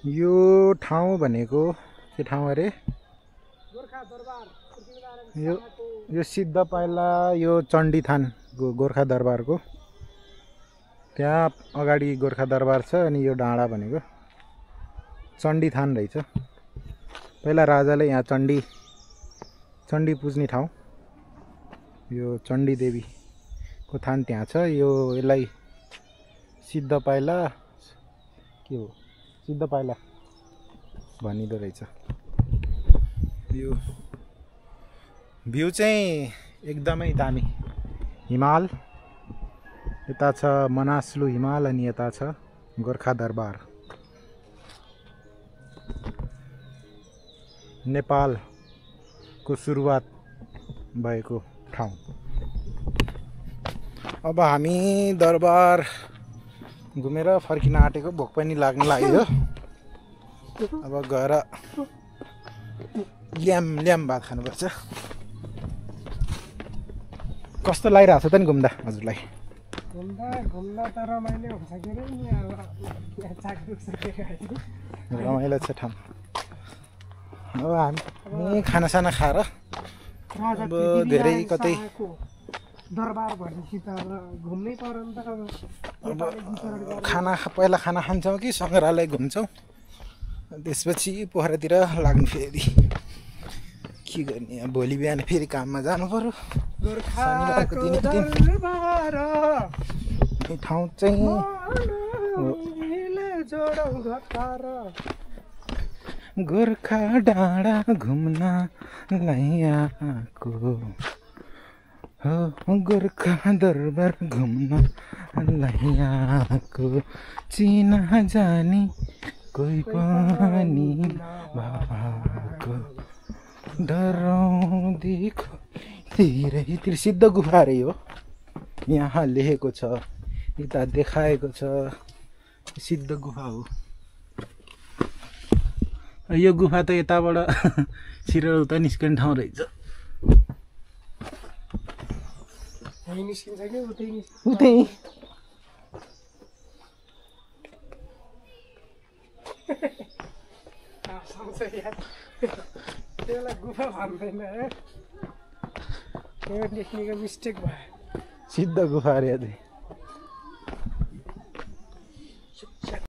यो ठाउँ भनेको के ठाउँ अरे? यो सिद्धपाइला यो चण्डीथान गोर्खा दरबारको त्यहाँ अगाडि गोर्खा दरबार छ। अनि यो डाँडा भनेको चण्डीथान रहेछ। पहिला राजाले यहाँ चण्डी पुज्ने ठाउँ यो चण्डी देवीको थान त्यहाँ छ। यो यसलाई सिद्धपाइला के हो सिद्धपाइला भनिदो रहेछ। यो भ्यू चाहिँ एकदमै दामी। हिमाल यता छ, मनासलु हिमाल, अनि यता छ गोर्खा दरबार। नेपालको सुरुवात भएको ठाउँ। अब हामी दरबार घुमेर फर्किन आँटेको, भोक पनि लाग्न लाग्यो। अब गएर ल्याम भात खानुपर्छ। कस्तो लागिरहेको छ त नि घुम्दा हजुरलाई? घुम्दा त रमाइलो हुन्छ के रे नि, अब रमाइलो छ ठाउँ। अब हामी खानासाना खाएर अब धेरै कतै दरबार भनेपछि त अब घुम्नै पर्यो नि त। अब पहिला खाना खान्छौँ कि सङ्ग्रहालय घुम्छौँ, त्यसपछि पोखरातिर लाग्नु फेरि के गर्ने। अब भोलि बिहान फेरि काममा जानु पर्यो। ठाउँ चाहिँ गोर्खा डाँडा घुम्नलाई आएको हो, गोर्खा दरबार घुम्नलाई आएको, चिना जानी कोही पनि भएको, डराउँदिको तिरैतिर। सिद्ध गुफा रे हो, यहाँ लेखेको छ, यता देखाएको छ सिद्ध गुफा हो। यो गुफा त यताबाट छिरेर उता निस्कने ठाउँ रहेछ। उतै गुफा भन्दैन, लेख्नेको मिस्टेक भयो। सिद्ध गुफा अरे